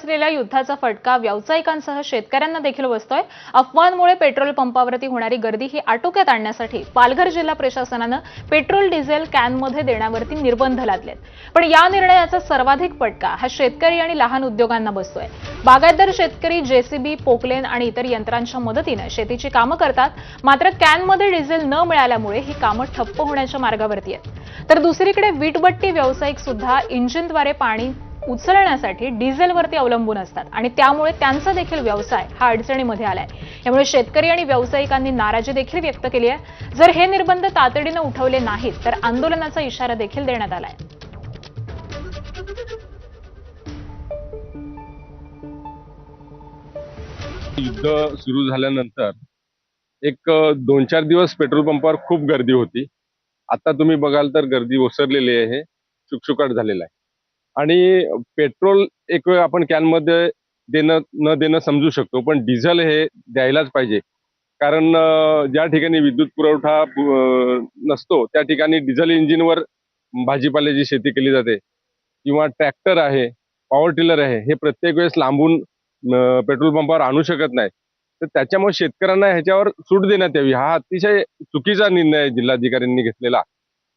असलेल्या युद्धाचा फटका व्यावसायिकांसह शेतकऱ्यांना देखील बसतोय। अफवांमुळे पेट्रोल पंपावरती होणारी गर्दी ही आटोक्यात आणण्यासाठी पालघर जिल्हा प्रशासनानं पेट्रोल डिझेल कॅनमध्ये देण्यावरती निर्बंध लादलेत। पण या निर्णयाचा सर्वाधिक फटका हा शेतकरी आणि लहान उद्योगांना बसतोय। बागायतदार शेतकरी जेसीबी, पोकलेन आणि इतर यंत्रांच्या मदतीने शेतीची कामं करतात, मात्र कॅनमध्ये डिझेल न मिळाल्यामुळे ही कामं ठप्प होण्याच्या मार्गावरती आहेत। तर दुसरीकडे वीटभट्टी व्यावसायिक सुद्धा इंजिनद्वारे पाणी उचलण्यासाठी डिझेलवरती अवलंबून असतात आणि त्यामुळे त्यांचा देखील व्यवसाय हा अडचणीमध्ये आलाय। यामुळे शेतकरी आणि व्यावसायिकांनी नाराजी देखील व्यक्त केली आहे। जर हे निर्बंध तातडीने उठवले नाहीत तर आंदोलनाचा इशारा देखील देण्यात आलाय। युद्ध सुरू झाल्यानंतर एक 2-4 दिवस पेट्रोल पंपावर खूप गर्दी होती। आता तुम्ही बघाल तर गर्दी ओसरलेली आहे, शुकशुकाट झालेला आहे। आणि पेट्रोल एक वेळ आपण कॅनमध्ये देणं न देणं समजू शकतो, पण डिझेल हे द्यायलाच पाहिजे। कारण ज्या ठिकाणी विद्युत पुरवठा नसतो त्या ठिकाणी डिझेल इंजिनवर भाजीपाल्याची शेती केली जाते किंवा ट्रॅक्टर आहे, पॉवर टिलर आहे, हे प्रत्येक वेळेस लांबून पेट्रोल पंपावर आणू शकत नाही। तर त्याच्यामुळे शेतकऱ्यांना ह्याच्यावर सूट देण्यात यावी, हा अतिशय चुकीचा निर्णय आहे जिल्हाधिकाऱ्यांनी घेतलेला।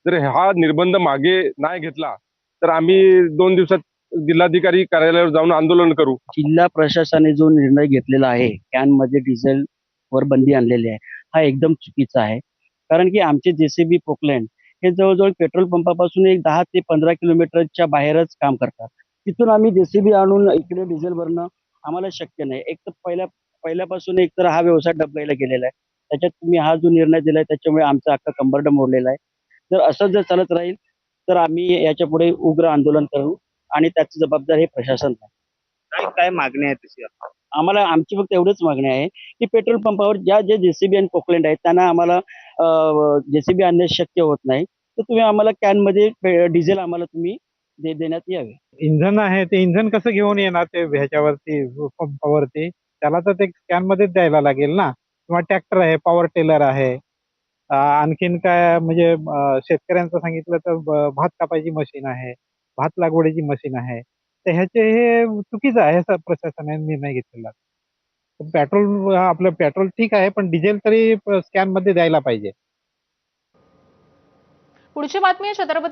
जर हा निर्बंध मागे नाही घेतला तर आम्ही 2 दिवसात जिल्हाधिकारी कार्यालयावर जाऊन आंदोलन करू। जिल्हा प्रशासनाने जो निर्णय घेतलेला आहे कॅनमध्ये डिझेल वर बंदी आणलेली आहे, हा एकदम चुकीचा आहे। कारण की आमचे जेसीबी, पोकलँड हे जवळजवळ पेट्रोल पंपापासून एक 10 ते 15 किलोमीटरच्या बाहेरच काम करतात। तिथून आम्ही जेसीबी आणून इकडे डिझेल भरणं आम्हाला शक्य नाही। एक तर पहिल्यापासून एक तर हा व्यवसाय डबघाईला गेलेला आहे। त्याच्यात तुम्ही हा जो निर्णय दिलाय त्याच्यामुळे आमचा अख्खा कंबरड मोडलेला आहे। जर असं जर चालत राहील तर आम्ही याच्यापुढे उग्र आंदोलन करू आणि त्याची जबाबदार हे प्रशासन आहे। काय काय मागणी आहे तशी? आम्हाला आमची फक्त एवढंच मागणी आहे की पेट्रोल पंपावर जे जेसीबी आणि पोकलँड आहेत त्यांना आम्हाला जेसीबी आणणे शक्य होत नाही, तर तुम्ही आम्हाला कॅनमध्ये डिझेल आम्हाला तुम्ही देण्यात यावे। इंधन आहे ते इंधन कसं घेऊन येणार ते ह्याच्यावरती पंपावरती? त्याला तर ते कॅनमध्येच द्यायला लागेल ना। किंवा ट्रॅक्टर आहे, पॉवर टिलर आहे, आणखीन काय म्हणजे शेतकऱ्यांचं सांगितलं तर भात कापायची मशीन आहे, भात लागवडीची मशीन आहे। तर ह्याचे हे चुकीचं आहे प्रशासनाने निर्णय घेतलेला। पेट्रोल आपलं पेट्रोल ठीक आहे, पण डिझेल तरी कॅनमध्ये द्यायला पाहिजे। पुढची बातमी आहे छत्रपती